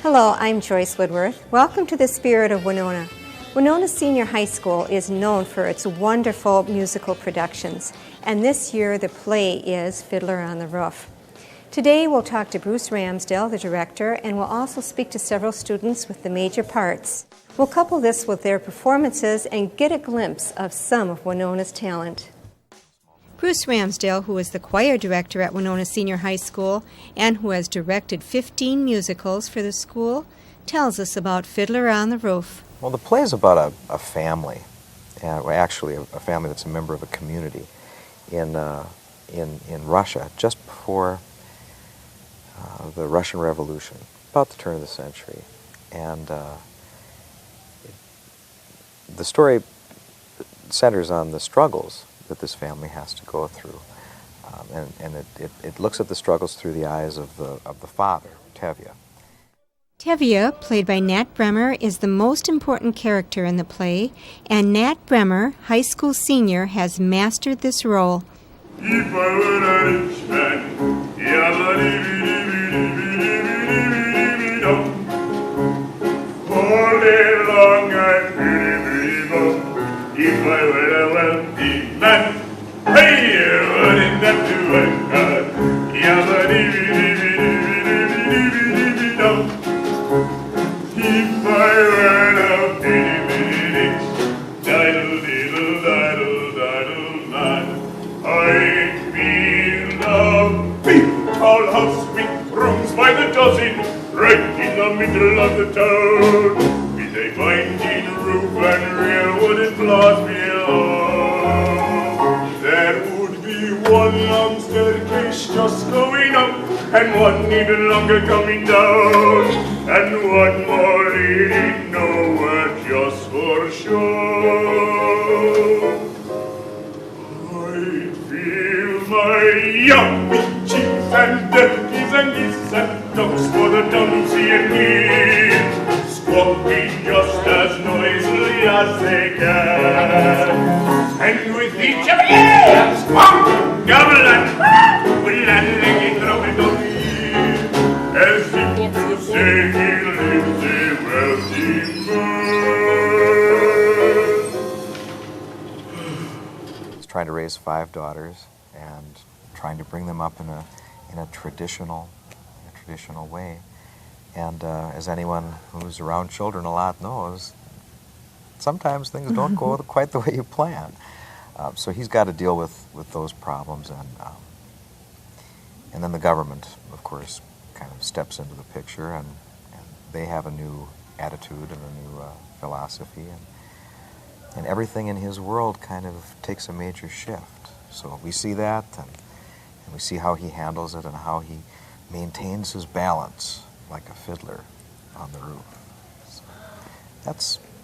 Hello, I'm Joyce Woodworth. Welcome to the Spirit of Winona. Winona Senior High School is known for its wonderful musical productions, and this year the play is Fiddler on the Roof. Today we'll talk to Bruce Ramsdell, the director, and we'll also speak to several students with the major parts. We'll couple this with their performances and get a glimpse of some of Winona's talent. Bruce Ramsdell, who is the choir director at Winona Senior High School and who has directed 15 musicals for the school, tells us about Fiddler on the Roof. Well, the play is about a family, actually a family that's a member of a community in Russia just before the Russian Revolution, about the turn of the century. And the story centers on the struggles that this family has to go through, and it looks at the struggles through the eyes of the father, Tevye. Tevye, played by Nat Bremer, is the most important character in the play, and Nat Bremer, high school senior, has mastered this role. If I were a rich man, all day long I'd if I were a wealthy man, hey, wouldn't that do it good? If I were a bitty diddle man, I'd build a big tall house with rooms by the dozen, right in the middle of the town, with a winding roof and real wooden floors below. There would be one long staircase just going up, and one even longer coming down, and one more leading nowhere just for show. I'd feel my young chiefs and turkeys and geese and ducks for the dumb see and hear, squawking just as noisily as they can. And with each of you, squawk, gobble and will and leg throw it on me, as if to say he lives a wealthy man. He's trying to raise 5 daughters and trying to bring them up in a traditional way. And as anyone who's around children a lot knows, sometimes things don't go quite the way you plan. So he's got to deal with those problems, and then the government, of course, kind of steps into the picture, and they have a new attitude and a new philosophy, and everything in his world kind of takes a major shift. So we see that, and we see how he handles it and how he maintains his balance like a fiddler on the roof. So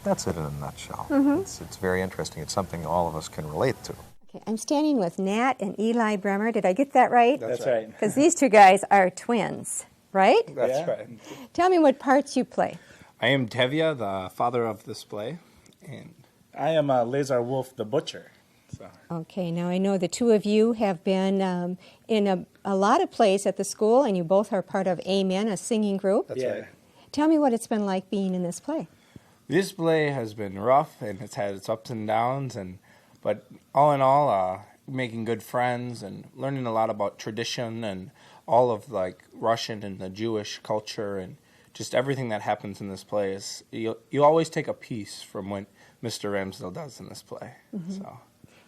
that's it in a nutshell. It's very interesting. It's something all of us can relate to. Okay, I'm standing with Nat and Eli Bremer. Did I get that right? That's right. Because these two guys are twins, right? That's right. Tell me what parts you play. I am Tevye, the father of this play, and I am Lazar Wolf, the butcher. So. Okay, now I know the two of you have been in a lot of plays at the school, and you both are part of Amen, a singing group. That's right. Tell me what it's been like being in this play. This play has been rough, and it's had its ups and downs, but all in all, making good friends and learning a lot about tradition and all of like Russian and the Jewish culture and just everything that happens in this play is you always take a piece from what Mr. Ramsdell does in this play. So.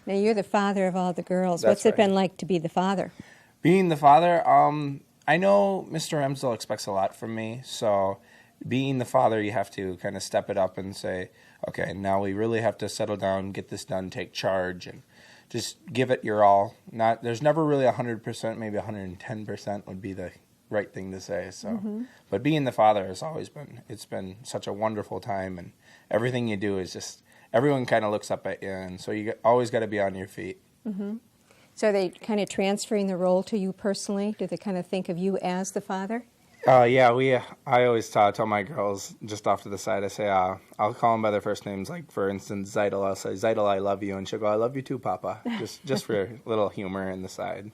Now you're the father of all the girls. That's What's it been like to be the father? Being the father, I know Mr. Ramsdell expects a lot from me, so being the father, you have to kind of step it up and say, okay, now we really have to settle down, get this done, take charge, and just give it your all. There's never really 100%, maybe 110% would be the right thing to say. So, but being the father has always it's been such a wonderful time, and everything you do is just, everyone kind of looks up at you, and so you always got to be on your feet. So are they kind of transferring the role to you personally? Do they kind of think of you as the father? Yeah, I always tell my girls just off to the side, I say, I'll call them by their first names. Like, for instance, Zeidel, I'll say, Zeidel, I love you. And she'll go, I love you too, Papa. just for a little humor in the side.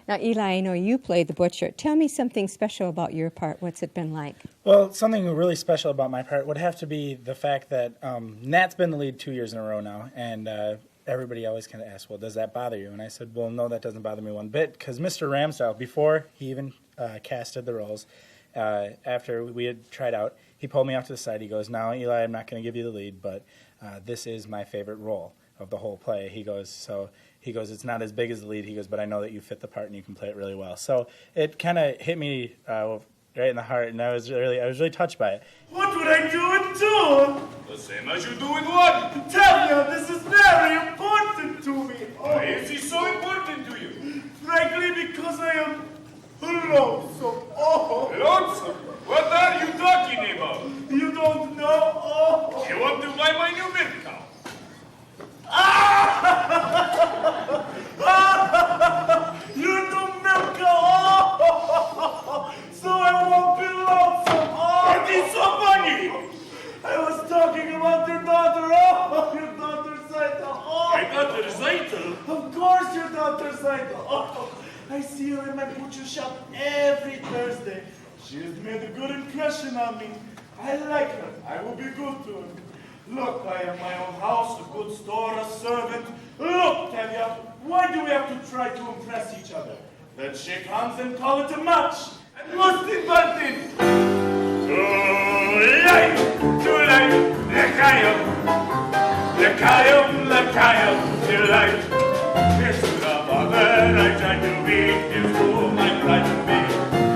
Now, Eli, I know you played the butcher. Tell me something special about your part. What's it been like? Well, something really special about my part would have to be the fact that Nat's been the lead 2 years in a row now, and everybody always kind of asks, well, does that bother you? And I said, well, no, that doesn't bother me one bit, because Mr. Ramsdale, before he even casted the roles, after we had tried out, he pulled me off to the side. He goes, now, Eli, I'm not going to give you the lead, but this is my favorite role of the whole play. He goes, it's not as big as the lead. He goes, but I know that you fit the part and you can play it really well. So it kind of hit me right in the heart, and I was really touched by it. What would I do with two? The same as you do with one. Tell you, this is very important to me. Why is he so important to you? Frankly, because I am lonesome. Oh. Lonesome? What are you talking about? You don't know? Oh. You want to buy my new milk cow? You're the milk cow. Oh. So I won't be lonesome. Oh. It is so funny. I was talking about your daughter. Oh, your daughter Zaita. Oh. My daughter Zaita? Of course your daughter Zaita. Oh. I see her in my butcher shop every Thursday. She has made a good impression on me. I like her. I will be good to her. Look, I have my own house, a good store, a servant. Look, Tevya, why do we have to try to impress each other? Let's shake hands and call it a match. And most important, to life, delight. Here's to the father I try to be, here's whom I try to be.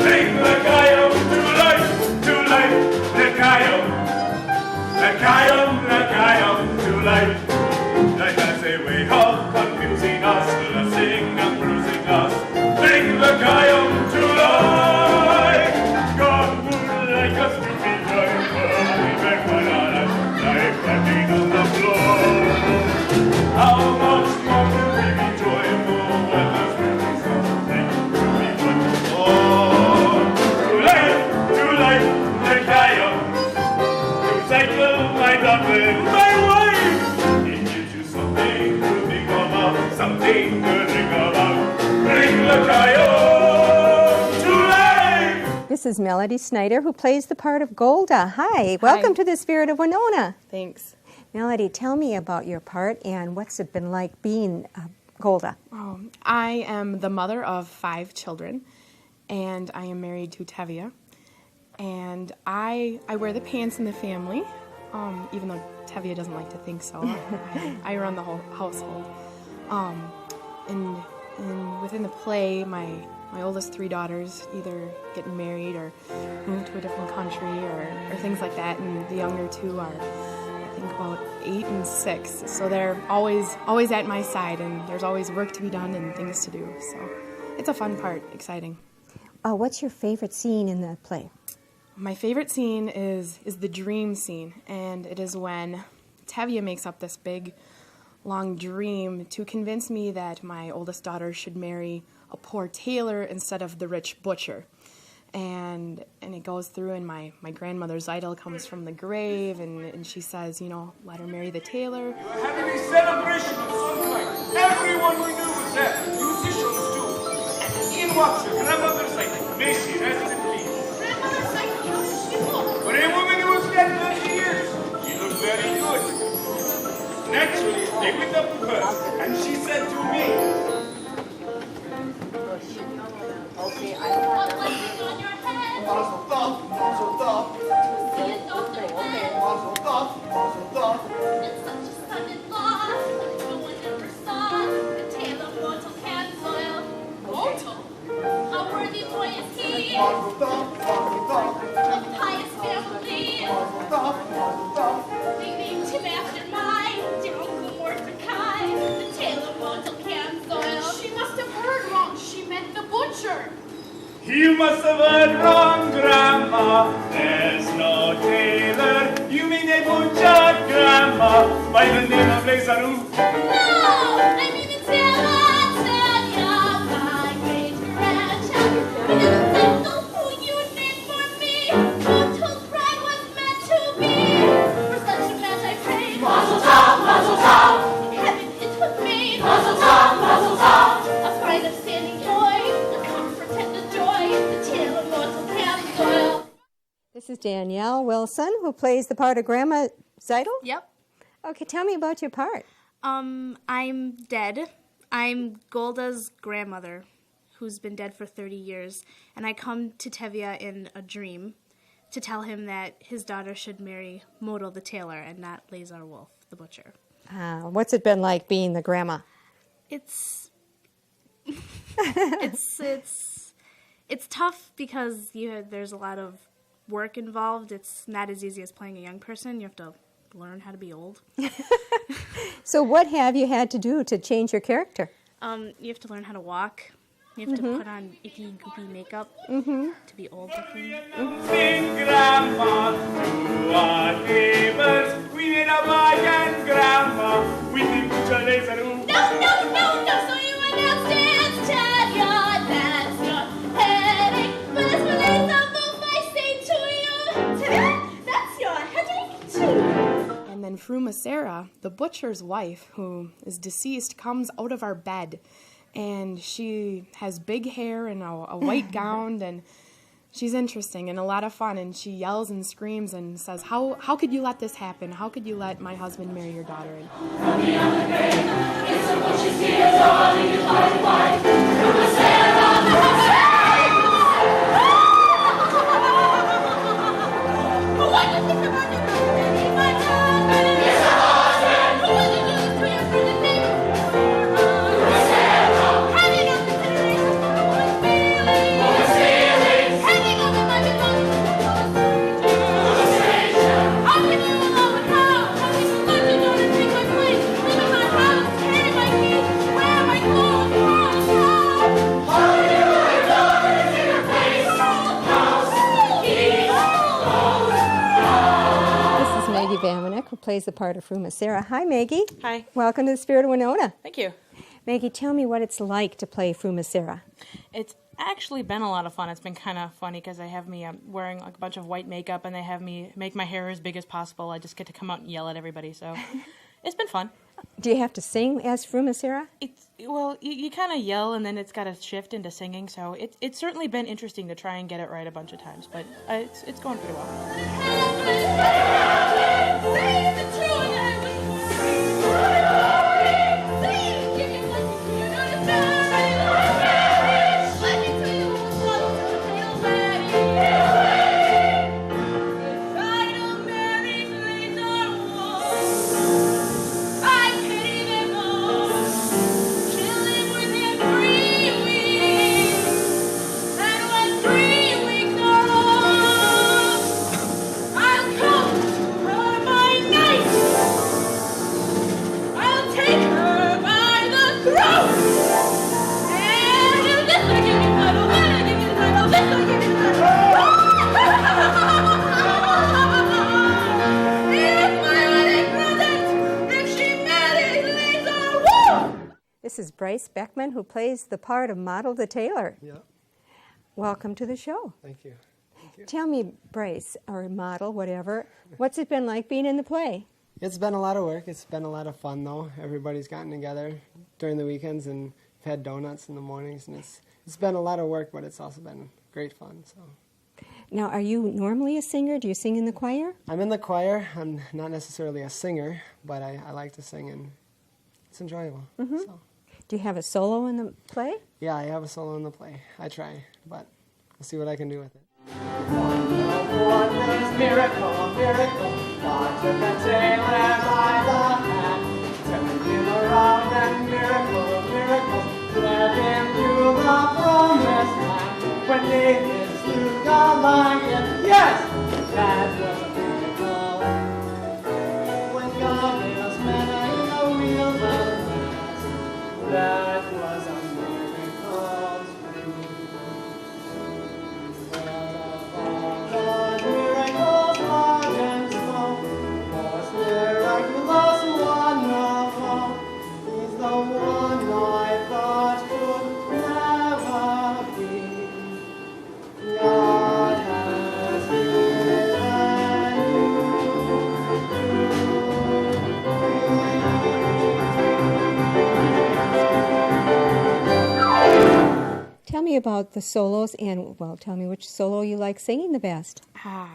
Bring the Kayam to life, the Kayam to life. Like as a way of confusing us, blessing and bruising us. Bring the Kayam to life. God would like us to be joyful, even when our life landing on the floor. How much more will we be joyful when there's really something to be joyful for? To life, the Kayam. To cycle, my daughter, my wife. It gives you something to think about, something to think about. Bring the Kayam to life. This is Melody Snyder, who plays the part of Golda. Hi, welcome to the Spirit of Winona. Thanks. Melody, tell me about your part and what's it been like being Golda. I am the mother of 5 children, and I am married to Tevya. And I wear the pants in the family, even though Tevya doesn't like to think so. I run the whole household. And within the play, my oldest 3 daughters either getting married or move to a different country or things like that, and the younger 2 are, I think, about 8 and 6. So they're always at my side, and there's always work to be done and things to do. So it's a fun part, exciting. What's your favorite scene in the play? My favorite scene is the dream scene, and it is when Tevya makes up this big, long dream to convince me that my oldest daughter should marry a poor tailor instead of the rich butcher. And it goes through, and my grandmother's idol comes from the grave, and she says, let her marry the tailor. We were having a celebration of some kind. Everyone we knew was there, musicians too. In walks your grandmother's idol. May she rest in peace. Grandmother's idol, how does she look? For a woman who was dead 30 years, she looked very good. Naturally, they went up to her, and she said to me, Okay, I don't want blessing on your head. Mazel tov, mazel tov. To see a doctor Okay, then. mazel tov, mazel tov. And such a son-in-law that no one ever saw. The tale of mortal can soil. Mortal? How worthy boy is he? Mazel tov, mazel tov. Of pious family. Mazel tov, mazel tov. They named him after my dear Uncle Mordecai. The tale of mortal can soil. She must have heard wrong. She meant the butcher. You must have heard wrong, Grandma. There's no tailor. You mean a butcher, Grandma, by the name of Lazarou. No, I mean it's Hiawatha, my great grandchild. You don't know who you named for me. Brutal pride was meant to be. For such a match I pray. Mazel tov, mazel tov. Heaven it was made. Mazel tov, mazel tov. A pride of standing joy. is Danielle Wilson, who plays the part of Grandma Zeidel. Yep. Okay, tell me about your part. I'm dead. I'm Golda's grandmother, who's been dead for 30 years, and I come to Tevye in a dream to tell him that his daughter should marry Model the tailor and not Lazar Wolf the butcher. What's it been like being the grandma? It's it's tough because there's a lot of work involved. It's not as easy as playing a young person. You have to learn how to be old. So what have you had to do to change your character? You have to learn how to walk. You have to put on icky, goopy makeup to be old looking. Grandma to our neighbors. We need a bargain, Grandma. We think Lazar. No, so you announced Tevye, that's your headache. But as for Lazar Wolf, I say to you, Tevye, that's your headache too. And then Fru Sarah, the butcher's wife, who is deceased, comes out of our bed. And she has big hair and a white gown, and she's interesting and a lot of fun. And she yells and screams and says, how could you let this happen? How could you let my husband marry your daughter? And who plays the part of Fru Sarah. Hi, Maggie. Hi. Welcome to the Spirit of Winona. Thank you. Maggie, tell me what it's like to play Fru Sarah. It's actually been a lot of fun. It's been kind of funny because they have me wearing like a bunch of white makeup and they have me make my hair as big as possible. I just get to come out and yell at everybody, so it's been fun. Do you have to sing as Fru Sarah? Well, you kind of yell and then it's got to shift into singing, so it's certainly been interesting to try and get it right a bunch of times, but it's going pretty well. This is Bryce Beckman, who plays the part of Model the tailor. Yeah. Welcome to the show. Thank you. Thank you. Tell me, Bryce, or Model, whatever, what's it been like being in the play? It's been a lot of work. It's been a lot of fun, though. Everybody's gotten together during the weekends and had donuts in the mornings, and it's been a lot of work, but it's also been great fun. So. Now, are you normally a singer? Do you sing in the choir? I'm in the choir. I'm not necessarily a singer, but I like to sing, and it's enjoyable. Mm-hmm. So. Do you have a solo in the play? Yeah, I have a solo in the play. I try, but I'll see what I can do with it. Wonders, miracle, miracle, God took a tailor by the hand, turned him around and miracle, miracle, led him to the promised land. When David slew Goliath, yes, that was a miracle. When God was manna in the wilderness, that was a miracle too. Miracles large and small, most miraculous, wonderful. He's the one I thought could never be. God has given Tell me about the solos and, well, tell me which solo you like singing the best. I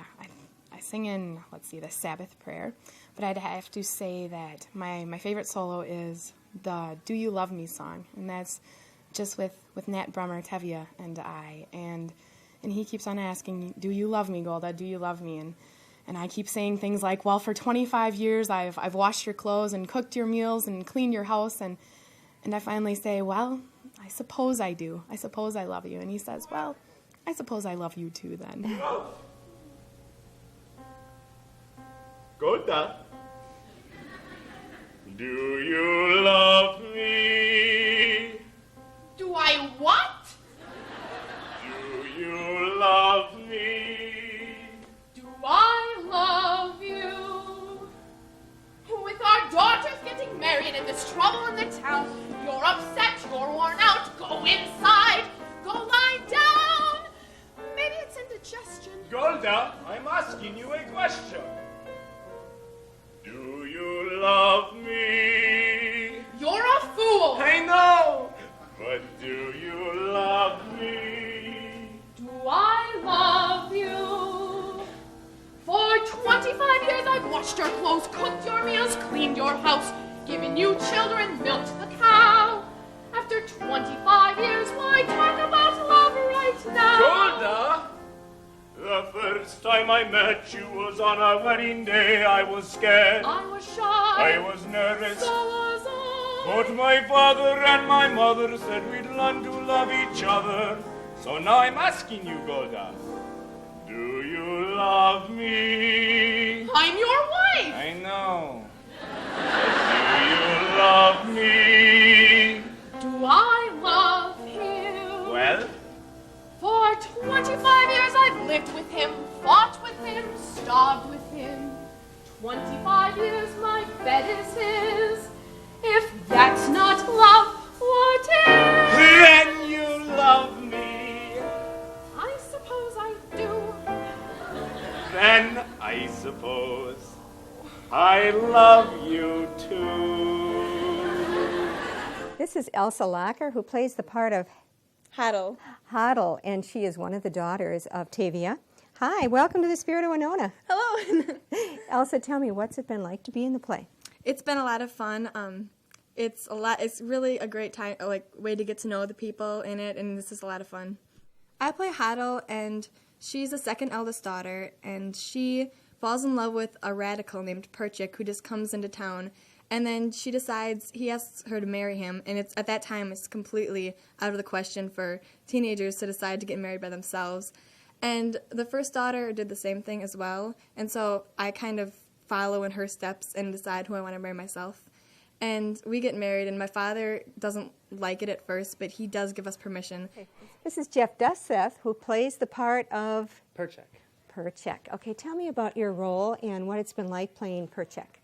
singing, let's see, the Sabbath prayer. But I'd have to say that my favorite solo is the Do You Love Me song. And that's just with Nat Brummer, Tevye, and I. And he keeps on asking, do you love me, Golda? Do you love me? And I keep saying things like, well, for 25 years I've washed your clothes and cooked your meals and cleaned your house. And I finally say, well, I suppose I do. I suppose I love you. And he says, well, I suppose I love you too then. Golda, do you love me? Do I what? Do you love me? Do I love you? With our daughters getting married and this trouble in the town, you're upset, you're worn out, go inside, go lie down. Maybe it's indigestion. Golda, I'm asking you a question. Do you love me? You're a fool. I know, but do you love me? Do I love you? For 25 years I've washed your clothes, cooked your meals, cleaned your house, given you children, milked the cow. After 25 years, why talk about love right now? Golda, the first time I met you was on our wedding day. I was scared. I was shy. I was nervous. So was I. But my father and my mother said we'd learn to love each other. So now I'm asking you, Golda, do you love me? I'm your wife. I know. But do you love me? Do I love him? Well? For 25 years I've lived with him, fought with him, starved with him. 25 years my bed is his. If that's not love, what is? Then you love me. I suppose I do. Then I suppose I love you too. This is Elsa Lacker, who plays the part of Hoddle, and she is one of the daughters of Tevye. Hi, welcome to the Spirit of Winona. Hello. Elsa, tell me, what's it been like to be in the play? It's been a lot of fun. It's really a great time, way to get to know the people in it, and this is a lot of fun. I play Hoddle, and she's the second eldest daughter, and she falls in love with a radical named Perchik who just comes into town. And then she decides, he asks her to marry him, and at that time it's completely out of the question for teenagers to decide to get married by themselves. And the first daughter did the same thing as well, and so I kind of follow in her steps and decide who I want to marry myself. And we get married, and my father doesn't like it at first, but he does give us permission. Okay. This is Jeff Dusseth, who plays the part of Perchik. Okay, tell me about your role and what it's been like playing Perchik.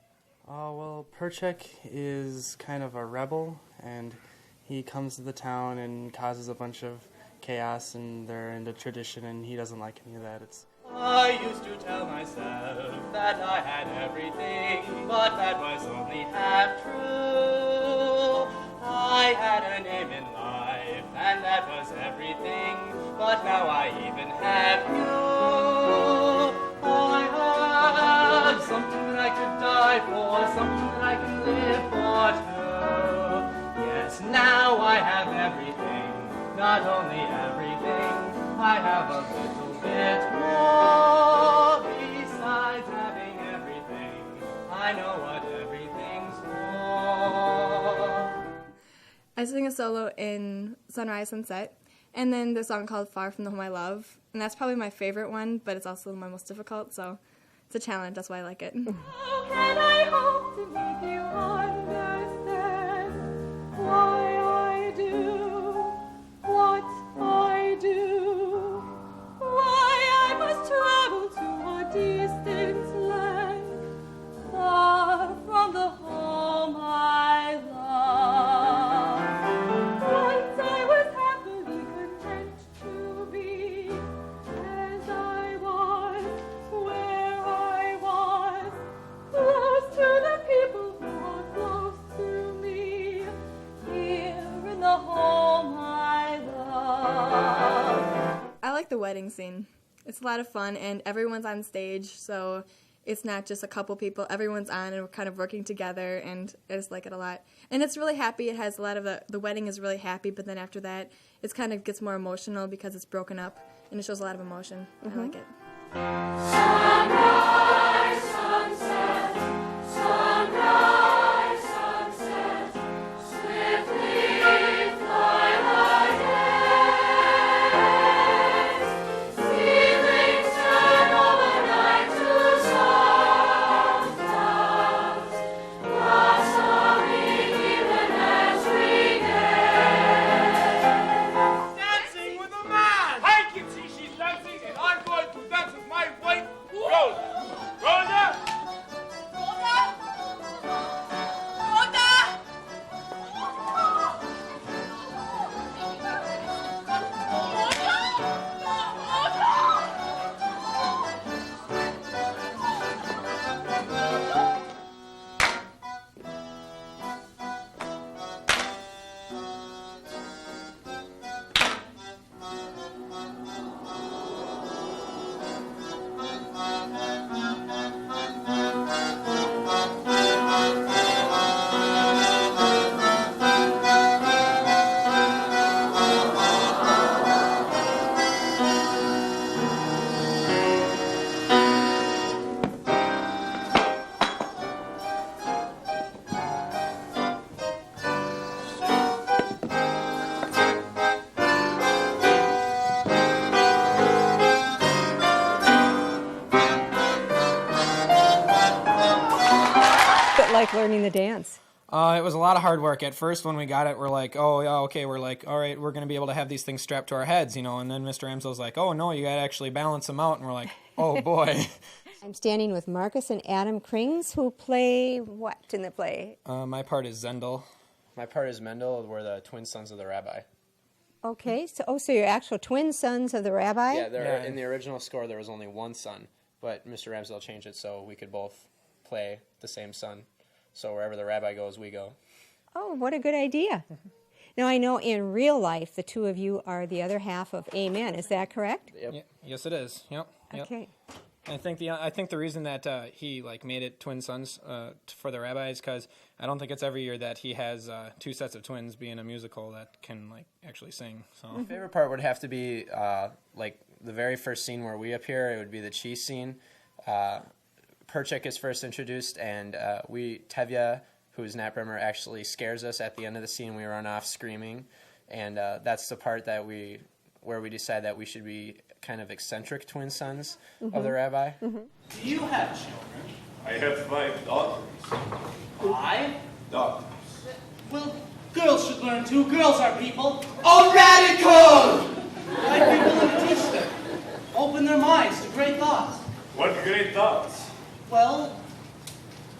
Well, Perchik is kind of a rebel, and he comes to the town and causes a bunch of chaos, and they're into tradition, and he doesn't like any of that. I used to tell myself that I had everything, but that was only half true. I had a name in life, and that was everything, but now I even have you. I have something that I could die for, something that I can live for too. Yes, now I have everything, not only everything, I have a little bit more. Besides having everything, I know what everything's for. I sing a solo in Sunrise Sunset, and then the song called Far From the Home I Love, and that's probably my favorite one, but it's also my most difficult, so it's a challenge, that's why I like it. How can I hope to make you understand why I do what I do? Why I must travel to a distant land, far from the home I love. Once I was happily content to be as I was, where I was, close to the people who are close to me, here in the home I love. I like the wedding scene. It's a lot of fun, and everyone's on stage, so it's not just a couple people. Everyone's on, and we're kind of working together, and I just like it a lot. And it's really happy. It has a lot of the wedding is really happy, but then after that, it kind of gets more emotional because it's broken up, and it shows a lot of emotion. I like it. Sunrise, sunset, sunrise, sunset, swiftly fly the days, stealing sad overnight to soft clouds, blossoming even as we gaze. Dancing with a man! I can see she's dancing, and I'm going to dance with my wife, Rhoda. Rhoda! Rhoda! Rhoda! Bit like learning the dance. It was a lot of hard work. At first, when we got it, we're like, oh, yeah, okay. We're like, all right, we're going to be able to have these things strapped to our heads, you know. And then Mr. Emsel's like, oh, no, you got to actually balance them out. And we're like, oh, boy. I'm standing with Marcus and Adam Krings, who play what in the play? My part is Zendel. My part is Mendel. We're the twin sons of the rabbi. Okay, so you're actual twin sons of the rabbi? Yeah, in the original score, there was only one son, but Mr. Ramsdell changed it so we could both play the same son. So wherever the rabbi goes, we go. Oh, what a good idea. Now, I know in real life, the two of you are the other half of Amen. Is that correct? Yep. Yes, it is. Yep. Okay. I think the reason that he made it twin sons for the rabbi is because I don't think it's every year that he has two sets of twins being a musical that can actually sing. So My favorite part would have to be the very first scene where we appear. It would be the cheese scene. Perchik is first introduced, and Tevye, who is Nat Brimmer, actually scares us at the end of the scene. We run off screaming, and that's the part where we decide that we should be kind of eccentric twin sons of the rabbi. Do you have children? I have 5 daughters. 5? Daughters. Well, girls should learn too. Girls are people. Oh, radical! Like people and teach them. Open their minds to great thoughts. What great thoughts? Well,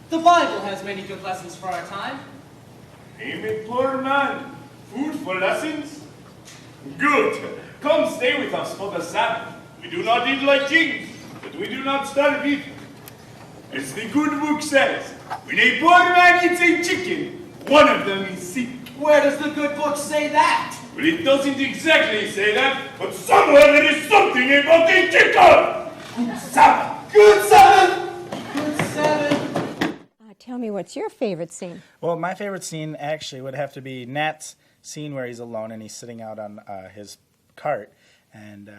the Bible has many good lessons for our time. I'm a poor man. Food for lessons? Good. Come stay with us for the Sabbath. We do not eat like kings, but we do not starve either. As the good book says, when a poor man eats a chicken, one of them is sick. Where does the good book say that? Well, it doesn't exactly say that, but somewhere there is something about a chicken. Good Sabbath. Good Sabbath. Good Sabbath. Tell me, what's your favorite scene? Well, my favorite scene actually would have to be Nat's scene where he's alone and he's sitting out on his cart, and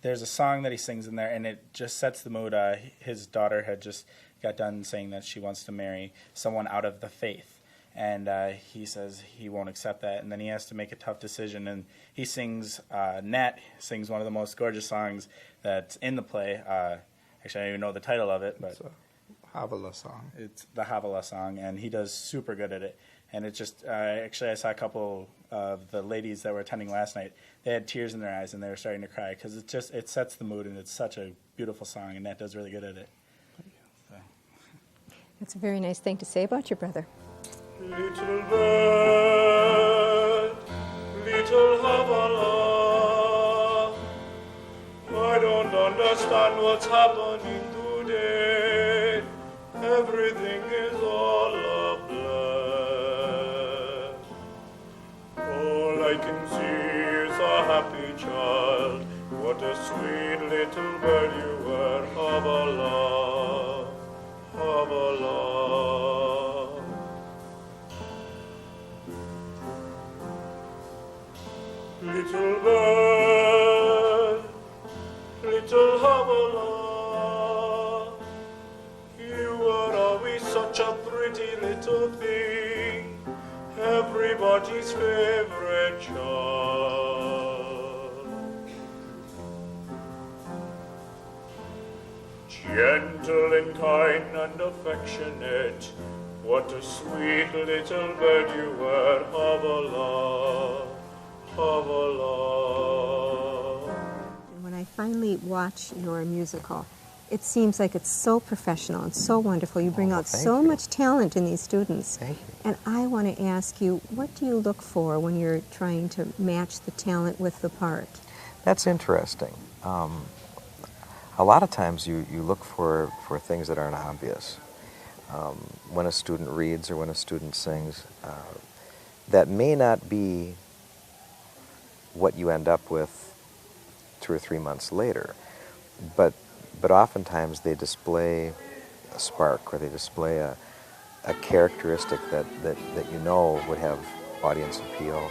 there's a song that he sings in there, and it just sets the mood. His daughter had just got done saying that she wants to marry someone out of the faith, and he says he won't accept that, and then he has to make a tough decision, and he sings, Nat sings one of the most gorgeous songs that's in the play. Actually, I don't even know the title of it, but it's a Havilah song. It's the Havilah song, and he does super good at it. And it just, actually, I saw a couple of the ladies that were attending last night. They had tears in their eyes, and they were starting to cry, because it sets the mood, and it's such a beautiful song, and Nat does really good at it. So. That's a very nice thing to say about your brother. Little bird, little Havilah, I don't understand what's happening today. Everything is all a blur. All I can see is a happy child What a sweet little bird you were, of a love, of a love. Little bird, little Havala, you were always such a pretty little thing, everybody's favorite child. Gentle and kind and affectionate, what a sweet little bird you were, Havala. When I finally watch your musical, it seems like it's so professional and so wonderful. You bring out so much talent in these students. Thank you. And I want to ask you, what do you look for when you're trying to match the talent with the part? That's interesting. A lot of times you look for things that aren't obvious. When a student reads or when a student sings, that may not be what you end up with 2 or 3 months later, but oftentimes they display a spark, or they display a characteristic that you know would have audience appeal.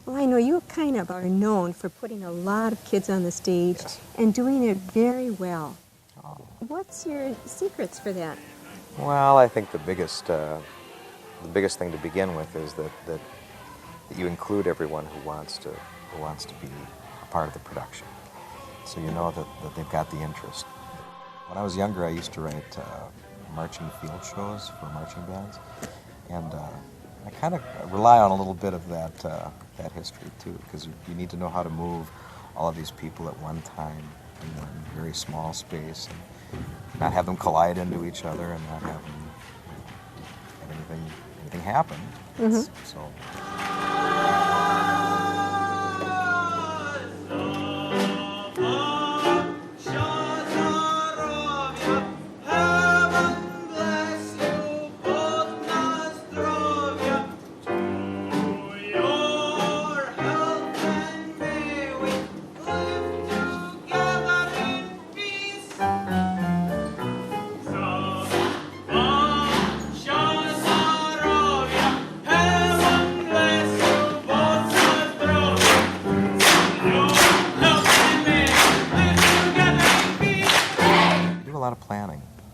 Well, I know you kind of are known for putting a lot of kids on the stage and doing it very well. What's your secrets for that? Well, I think the biggest thing to begin with is that you include everyone who wants to be a part of the production, so you know that they've got the interest. When I was younger, I used to write marching field shows for marching bands, and I kind of rely on a little bit of that history too, because you need to know how to move all of these people at one time in one very small space, and not have them collide into each other, and not have anything happen. Mm-hmm. So.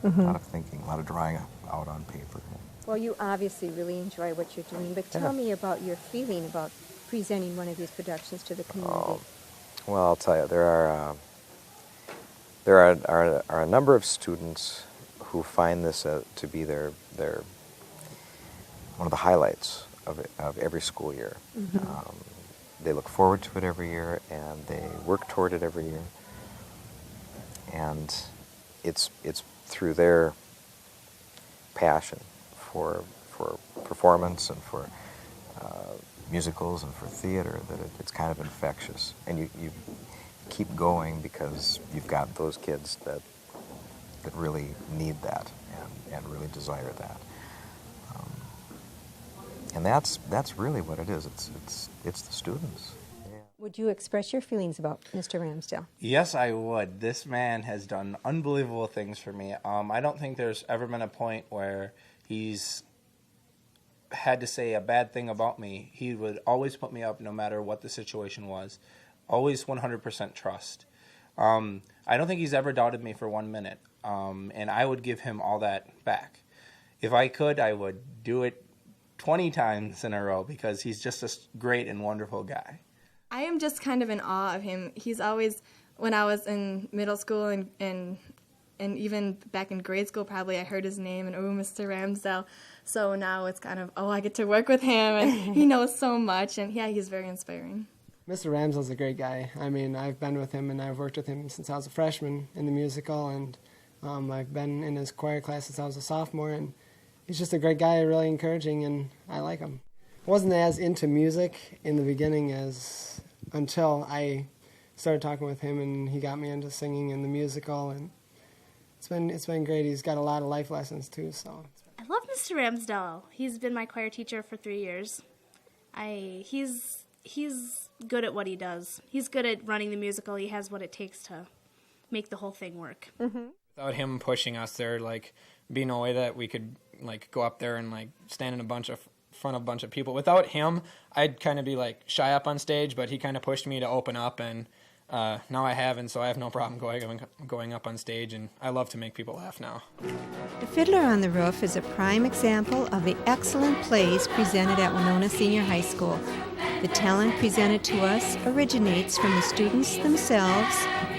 A lot of thinking, a lot of drawing out on paper. Well, you obviously really enjoy what you're doing, but tell me about your feeling about presenting one of these productions to the community. Well, I'll tell you, there are a number of students who find this to be their one of the highlights of every school year. Mm-hmm. They look forward to it every year, and they work toward it every year. And it's through their passion for performance and for musicals and for theater that it's kind of infectious, and you keep going because you've got those kids that really need that and really desire that, and that's really what it is. It's the students. Would you express your feelings about Mr. Ramsdell? Yes, I would. This man has done unbelievable things for me. I don't think there's ever been a point where he's had to say a bad thing about me. He would always put me up no matter what the situation was. Always 100% trust. I don't think he's ever doubted me for 1 minute, and I would give him all that back. If I could, I would do it 20 times in a row because he's just a great and wonderful guy. I am just kind of in awe of him. He's always, when I was in middle school and even back in grade school, probably I heard his name and, oh, Mr. Ramsdell. So now it's kind of, I get to work with him, and he knows so much, and yeah, he's very inspiring. Mr. Ramsell's a great guy. I mean, I've been with him and I've worked with him since I was a freshman in the musical, and I've been in his choir class since I was a sophomore, and he's just a great guy, really encouraging, and I like him. I wasn't as into music in the beginning until I started talking with him, and he got me into singing in the musical, and it's been great. He's got a lot of life lessons too. So I love Mr. Ramsdell. He's been my choir teacher for 3 years. He's good at what he does. He's good at running the musical. He has what it takes to make the whole thing work. Mm-hmm. Without him pushing us, there like be no way that we could like go up there and like stand in front of a bunch of people. Without him, I'd kind of be like shy up on stage, but he kind of pushed me to open up, and now I haven't, so I have no problem going up on stage, and I love to make people laugh now. The Fiddler on the Roof is a prime example of the excellent plays presented at Winona Senior High School. The talent presented to us originates from the students themselves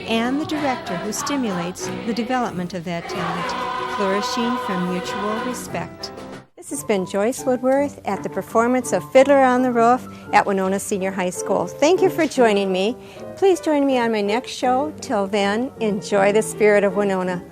and the director, who stimulates the development of that talent, flourishing from mutual respect. This has been Joyce Woodworth at the performance of Fiddler on the Roof at Winona Senior High School. Thank you for joining me. Please join me on my next show. Till then, enjoy the Spirit of Winona.